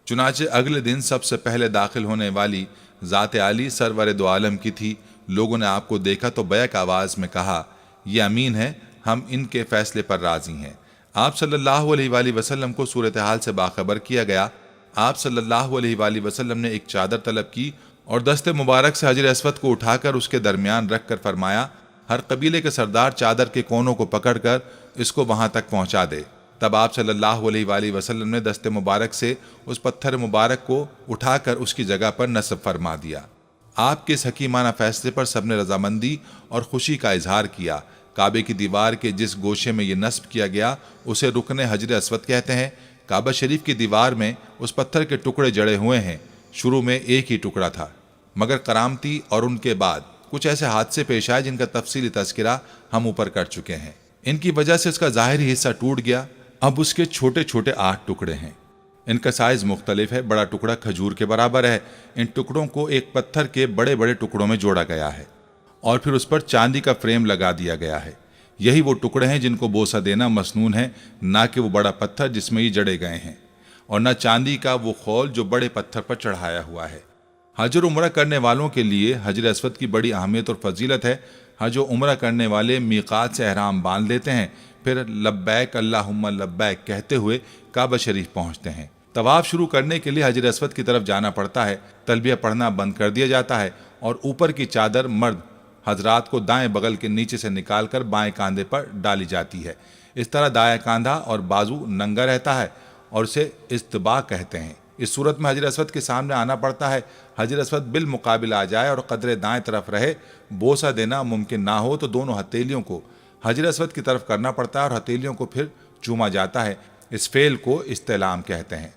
چنانچہ اگلے دن سب سے پہلے داخل ہونے والی ذات عالی سرور دو عالم کی تھی۔ لوگوں نے آپ کو دیکھا تو بیک آواز میں کہا، یہ امین ہے، ہم ان کے فیصلے پر راضی ہیں۔ آپ صلی اللہ علیہ وآلہ وسلم کو صورتحال سے باخبر کیا گیا۔ آپ صلی اللہ علیہ وآلہ وسلم نے ایک چادر طلب کی اور دست مبارک سے حجر اسود کو اٹھا کر اس کے درمیان رکھ کر فرمایا، ہر قبیلے کے سردار چادر کے کونوں کو پکڑ کر اس کو وہاں تک پہنچا دے۔ تب آپ صلی اللہ علیہ وآلہ وسلم نے دست مبارک سے اس پتھر مبارک کو اٹھا کر اس کی جگہ پر نصب فرما دیا۔ آپ کے اس حکیمانہ فیصلے پر سب نے رضامندی اور خوشی کا اظہار کیا۔ کعبے کی دیوار کے جس گوشے میں یہ نصب کیا گیا اسے رکن حجر اسود کہتے ہیں۔ کعبہ شریف کی دیوار میں اس پتھر کے ٹکڑے جڑے ہوئے ہیں۔ شروع میں ایک ہی ٹکڑا تھا، مگر کرامتی اور ان کے بعد کچھ ایسے حادثے پیش آئے جن کا تفصیلی تذکرہ ہم اوپر کر چکے ہیں۔ ان کی وجہ سے اس کا ظاہری حصہ ٹوٹ گیا۔ اب اس کے چھوٹے چھوٹے 8 ٹکڑے ہیں۔ ان کا سائز مختلف ہے۔ بڑا ٹکڑا کھجور کے برابر ہے۔ ان ٹکڑوں کو ایک پتھر کے بڑے بڑے ٹکڑوں میں جوڑا گیا ہے اور پھر اس پر چاندی کا فریم لگا دیا گیا ہے۔ یہی وہ ٹکڑے ہیں جن کو بوسہ دینا مسنون ہے، نہ کہ وہ بڑا پتھر جس میں یہ جڑے گئے ہیں، اور نہ چاندی کا وہ خول جو بڑے پتھر پر چڑھایا ہوا ہے۔ حج اور عمرہ کرنے والوں کے لیے حجر اسود کی بڑی اہمیت اور فضیلت ہے۔ حج و عمرہ کرنے والے میقات سے احرام باندھ لیتے ہیں، پھر لبیک اللہم لبیک کہتے ہوئے کعبہ شریف پہنچتے ہیں۔ طواف شروع کرنے کے لیے حجر اسود کی طرف جانا پڑتا ہے۔ تلبیہ پڑھنا بند کر دیا جاتا ہے اور اوپر کی چادر مرد حضرات کو دائیں بغل کے نیچے سے نکال کر بائیں کاندھے پر ڈالی جاتی ہے۔ اس طرح دائیں کاندھا اور بازو ننگا رہتا ہے اور اسے استباء کہتے ہیں۔ اس صورت میں حجر اسود کے سامنے آنا پڑتا ہے۔ حجر اسود بالمقابل آ جائے اور قدرے دائیں طرف رہے، بوسہ دینا ممکن نہ ہو تو دونوں ہتھیلیوں کو حجر اسود کی طرف کرنا پڑتا ہے اور ہتھیلیوں کو پھر چوما جاتا ہے۔ اس فعل کو استعلام کہتے ہیں۔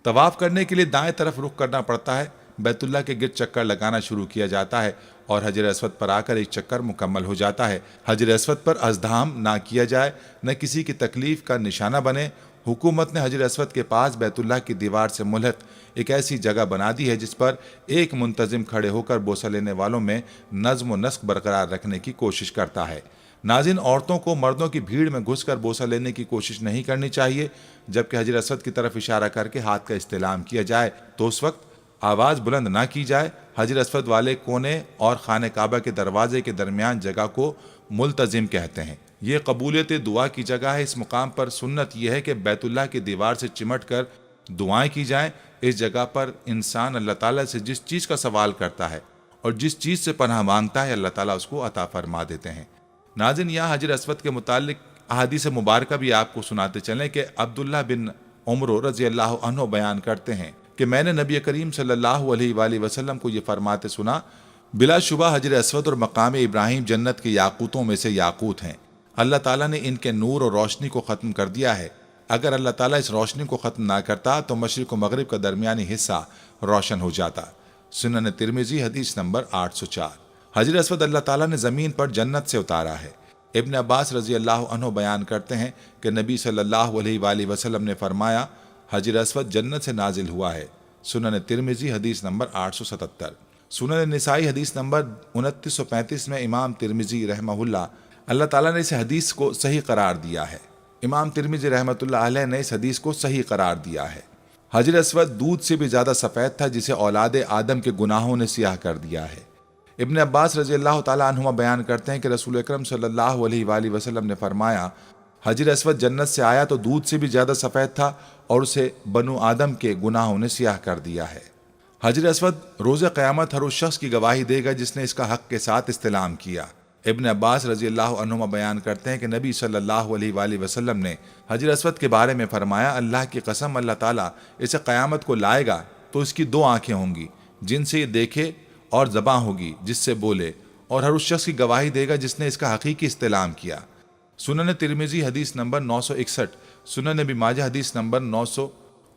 طواف کرنے کے لیے دائیں طرف رخ کرنا پڑتا ہے۔ بیت اللہ کے گرد چکر لگانا شروع کیا جاتا ہے اور حجر اسود پر آ کر ایک چکر مکمل ہو جاتا ہے۔ حجر اسود پر ازدحام نہ کیا جائے، نہ کسی کی تکلیف کا نشانہ بنے۔ حکومت نے حجر اسود کے پاس بیت اللہ کی دیوار سے ملحق ایک ایسی جگہ بنا دی ہے جس پر ایک منتظم کھڑے ہو کر بوسہ لینے والوں میں نظم و نسق برقرار رکھنے کی کوشش کرتا ہے۔ ناظرین، عورتوں کو مردوں کی بھیڑ میں گھس کر بوسہ لینے کی کوشش نہیں کرنی چاہیے۔ جبکہ حجر اسود کی طرف اشارہ کر کے ہاتھ کا استعلام کیا جائے تو اس وقت آواز بلند نہ کی جائے۔ حجر اسود والے کونے اور خانہ کعبہ کے دروازے کے درمیان جگہ کو ملتزم کہتے ہیں۔ یہ قبولیت دعا کی جگہ ہے۔ اس مقام پر سنت یہ ہے کہ بیت اللہ کی دیوار سے چمٹ کر دعائیں کی جائیں۔ اس جگہ پر انسان اللہ تعالیٰ سے جس چیز کا سوال کرتا ہے اور جس چیز سے پناہ مانگتا ہے، اللہ تعالیٰ اس کو عطا فرما دیتے ہیں۔ ناظرین، یہاں حجر اسود کے متعلق احادیث مبارکہ بھی آپ کو سناتے چلیں کہ عبداللہ بن عمر رضی اللہ عنہ بیان کرتے ہیں کہ میں نے نبی کریم صلی اللہ علیہ وآلہ وسلم کو یہ فرماتے سنا، بلا شبہ حجر اسود اور مقام ابراہیم جنت کے یاقوتوں میں سے یاقوت ہیں۔ اللہ تعالیٰ نے ان کے نور اور روشنی کو ختم کر دیا ہے۔ اگر اللہ تعالیٰ اس روشنی کو ختم نہ کرتا تو مشرق و مغرب کا درمیانی حصہ روشن ہو جاتا۔ سنن ترمذی حدیث نمبر 804۔ حجر اسود اللہ تعالیٰ نے زمین پر جنت سے اتارا ہے۔ ابن عباس رضی اللہ عنہ بیان کرتے ہیں کہ نبی صلی اللہ علیہ وآلہ وسلم نے فرمایا، حجر اسود جنت سے نازل ہوا ہے۔ سنن ترمذی حدیث نمبر 877۔ سنن نسائی حدیث نمبر 2935 میں امام ترمذی رحمہ اللہ تعالیٰ نے اس حدیث کو صحیح قرار دیا ہے۔ امام ترمذی رحمۃ اللہ علیہ نے اس حدیث کو صحیح قرار دیا ہے۔ حجر اسود دودھ سے بھی زیادہ سفید تھا جسے اولاد آدم کے گناہوں نے سیاہ کر دیا ہے۔ ابن عباس رضی اللہ تعالیٰ عنہما بیان کرتے ہیں کہ رسول اکرم صلی اللہ علیہ وآلہ وسلم نے فرمایا، حجر اسود جنت سے آیا تو دودھ سے بھی زیادہ سفید تھا اور اسے بنو آدم کے گناہوں نے سیاہ کر دیا ہے۔ حجر اسود روز قیامت ہر اس شخص کی گواہی دے گا جس نے اس کا حق کے ساتھ استلام کیا۔ ابن عباس رضی اللہ عنہما بیان کرتے ہیں کہ نبی صلی اللہ علیہ وآلہ وسلم نے حجر اسود کے بارے میں فرمایا، اللہ کی قسم، اللہ تعالیٰ اسے قیامت کو لائے گا تو اس کی 2 آنکھیں ہوں گی جن سے یہ دیکھے، اور زباں ہوگی جس سے بولے، اور ہر اس شخص کی گواہی دے گا جس نے اس کا حقیقی استلام کیا۔ سنن ترمذی حدیث نمبر 961، سنن ابن ماجہ حدیث نمبر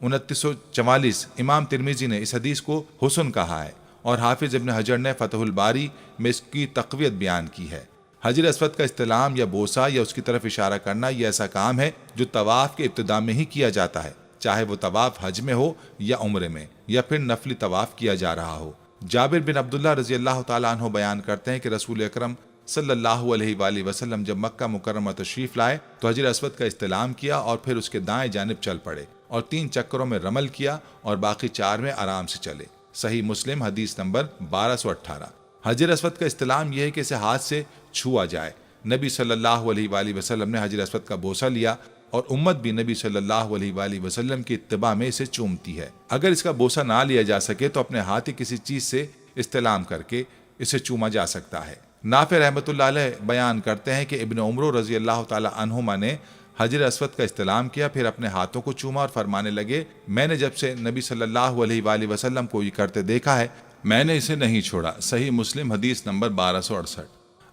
2944۔ امام ترمذی نے اس حدیث کو حسن کہا ہے اور حافظ ابن حجر نے فتح الباری میں اس کی تقویت بیان کی ہے۔ حجر اسود کا استلام یا بوسہ یا اس کی طرف اشارہ کرنا یہ ایسا کام ہے جو طواف کے ابتدا میں ہی کیا جاتا ہے، چاہے وہ طواف حج میں ہو یا عمرے میں یا پھر نفلی طواف کیا جا رہا ہو۔ جابر بن عبداللہ رضی اللہ تعالیٰ عنہ بیان کرتے ہیں کہ رسول اکرم صلی اللہ علیہ وآلہ وسلم جب مکہ مکرمہ تشریف لائے تو حجر اسود کا استلام کیا اور پھر اس کے دائیں جانب چل پڑے اور 3 چکروں میں رمل کیا اور باقی 4 میں آرام سے چلے۔ صحیح مسلم حدیث نمبر 1218۔ حجر اسود کا استلام یہ ہے کہ اسے ہاتھ سے چھوا جائے۔ نبی صلی اللہ علیہ وآلہ وسلم نے حجر اسود کا بوسہ لیا اور امت بھی نبی صلی اللہ علیہ وآلہ وسلم کی اتباع میں اسے چومتی ہے۔ اگر اس کا بوسہ نہ لیا جا سکے تو اپنے ہاتھ کسی چیز سے استلام کر کے اسے چوما جا سکتا ہے۔ نافع رحمۃ اللہ علیہ بیان کرتے ہیں کہ ابن عمر رضی اللہ تعالی عنہما نے حجر اسود کا استلام کیا، پھر اپنے ہاتھوں کو چوما اور فرمانے لگے، میں نے جب سے نبی صلی اللہ علیہ وآلہ وسلم کو یہ کرتے دیکھا ہے میں نے اسے نہیں چھوڑا۔ صحیح مسلم حدیث نمبر 1268۔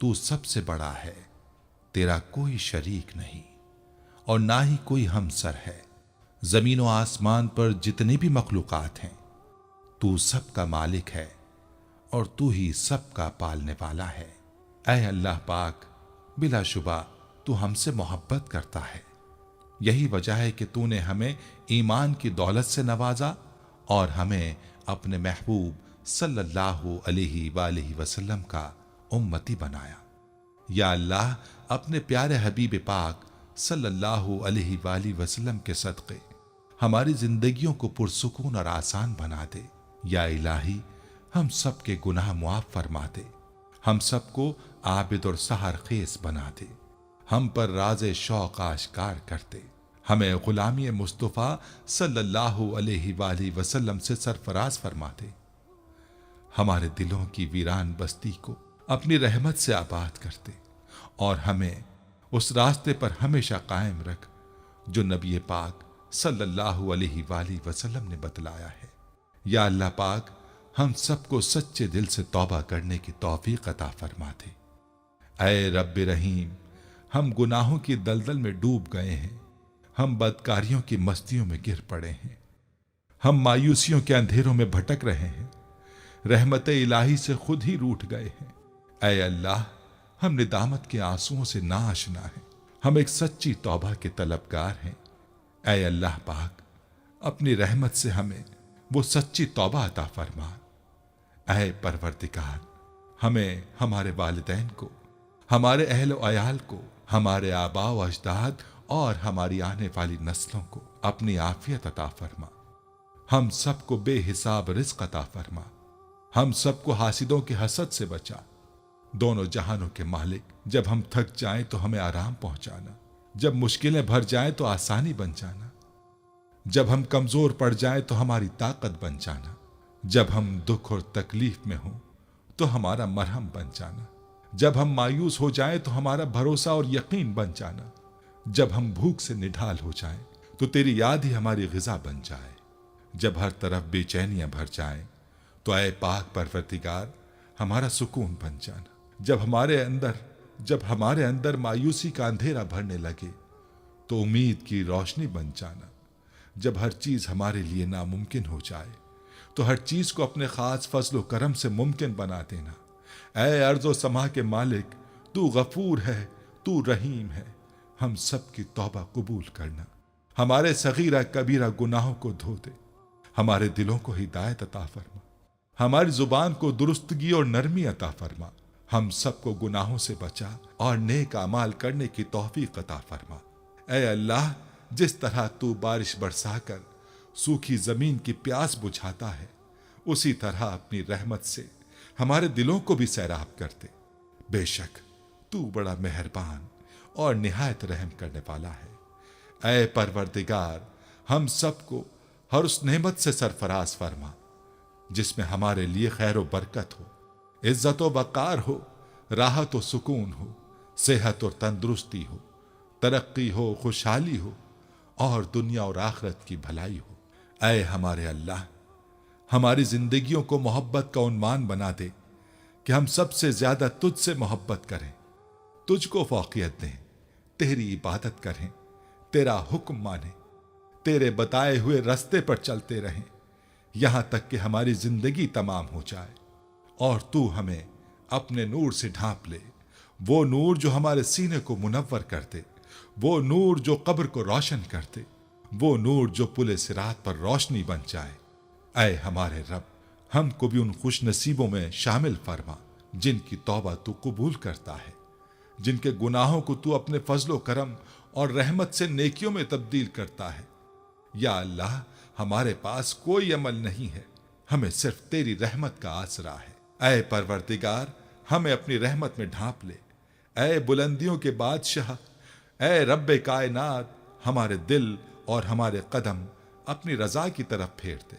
تو سب سے بڑا ہے، تیرا کوئی شریک نہیں اور نہ ہی کوئی ہمسر ہے۔ زمین و آسمان پر جتنی بھی مخلوقات ہیں تو سب کا مالک ہے اور تو ہی سب کا پالنے والا ہے۔ اے اللہ پاک، بلا شبہ تو ہم سے محبت کرتا ہے، یہی وجہ ہے کہ تو نے ہمیں ایمان کی دولت سے نوازا اور ہمیں اپنے محبوب صلی اللہ علیہ وآلہ وسلم کا امتی بنایا۔ یا اللہ، اپنے پیارے حبیب پاک صلی اللہ علیہ وآلہ وسلم کے صدقے ہماری زندگیوں کو پرسکون اور آسان بنا دے۔ یا الہی، ہم سب کے گناہ معاف فرما دے، ہم سب کو عابد اور سحر خیز بنا دے، ہم پر راز شوق آشکار کر دے، ہمیں غلامی مصطفیٰ صلی اللہ علیہ وآلہ وسلم سے سرفراز فرما دے، ہمارے دلوں کی ویران بستی کو اپنی رحمت سے آباد کر دے اور ہمیں اس راستے پر ہمیشہ قائم رکھ جو نبی پاک صلی اللہ علیہ وآلہ وسلم نے بتلایا ہے۔ یا اللہ پاک، ہم سب کو سچے دل سے توبہ کرنے کی توفیق عطا فرما دے۔ اے رب رحیم، ہم گناہوں کی دلدل میں ڈوب گئے ہیں، ہم بدکاریوں کی مستیوں میں گر پڑے ہیں، ہم مایوسیوں کے اندھیروں میں بھٹک رہے ہیں، رحمت الہی سے خود ہی روٹھ گئے ہیں۔ اے اللہ، ہم ندامت کے آنسوؤں سے ناآشنا ہیں، ہم ایک سچی توبہ کے طلبگار ہیں۔ اے اللہ پاک، اپنی رحمت سے ہمیں وہ سچی توبہ عطا فرما۔ اے پروردگار، ہمیں ہمارے والدین کو، ہمارے اہل و عیال کو، ہمارے آباء و اجداد اور ہماری آنے والی نسلوں کو اپنی عافیت عطا فرما۔ ہم سب کو بے حساب رزق عطا فرما، ہم سب کو حاسدوں کے حسد سے بچا۔ دونوں جہانوں کے مالک، جب ہم تھک جائیں تو ہمیں آرام پہنچانا، جب مشکلیں بھر جائیں تو آسانی بن جانا، جب ہم کمزور پڑ جائیں تو ہماری طاقت بن جانا، جب ہم دکھ اور تکلیف میں ہوں تو ہمارا مرہم بن جانا، جب ہم مایوس ہو جائیں تو ہمارا بھروسہ اور یقین بن جانا، جب ہم بھوک سے نڈھال ہو جائیں تو تیری یاد ہی ہماری غذا بن جائے، جب ہر طرف بے چینیاں بھر جائیں تو اے پاک پروردگار ہمارا سکون بن جانا، جب ہمارے اندر مایوسی کا اندھیرا بھرنے لگے تو امید کی روشنی بن جانا، جب ہر چیز ہمارے لیے ناممکن ہو جائے تو ہر چیز کو اپنے خاص فضل و کرم سے ممکن بنا دینا۔ اے ارض و سما کے مالک، تو غفور ہے، تو رحیم ہے، ہم سب کی توبہ قبول کرنا، ہمارے صغیرہ کبیرہ گناہوں کو دھو دے، ہمارے دلوں کو ہدایت عطا فرما، ہماری زبان کو درستگی اور نرمی عطا فرما، ہم سب کو گناہوں سے بچا اور نیک اعمال کرنے کی توفیق عطا فرما۔ اے اللہ، جس طرح تو بارش برسا کر سوکھی زمین کی پیاس بجھاتا ہے، اسی طرح اپنی رحمت سے ہمارے دلوں کو بھی سیراب کر دے۔ بے شک تو بڑا مہربان اور نہایت رحم کرنے والا ہے۔ اے پروردگار، ہم سب کو ہر اس نعمت سے سرفراز فرما جس میں ہمارے لیے خیر و برکت ہو، عزت و وقار ہو، راحت و سکون ہو، صحت اور تندرستی ہو، ترقی ہو، خوشحالی ہو اور دنیا اور آخرت کی بھلائی ہو۔ اے ہمارے اللہ، ہماری زندگیوں کو محبت کا عنوان بنا دے کہ ہم سب سے زیادہ تجھ سے محبت کریں، تجھ کو فوقیت دیں، تیری عبادت کریں، تیرا حکم مانیں، تیرے بتائے ہوئے رستے پر چلتے رہیں، یہاں تک کہ ہماری زندگی تمام ہو جائے اور تو ہمیں اپنے نور سے ڈھانپ لے، وہ نور جو ہمارے سینے کو منور کر دے، وہ نور جو قبر کو روشن کر دے، وہ نور جو پل صراط پر روشنی بن جائے۔ اے ہمارے رب، ہم کو بھی ان خوش نصیبوں میں شامل فرما جن کی توبہ تو قبول کرتا ہے، جن کے گناہوں کو تو اپنے فضل و کرم اور رحمت سے نیکیوں میں تبدیل کرتا ہے۔ یا اللہ، ہمارے پاس کوئی عمل نہیں ہے، ہمیں صرف تیری رحمت کا آسرا ہے۔ اے پروردگار، ہمیں اپنی رحمت میں ڈھانپ لے۔ اے بلندیوں کے بادشاہ، اے رب کائنات، ہمارے دل اور ہمارے قدم اپنی رضا کی طرف پھیر دے۔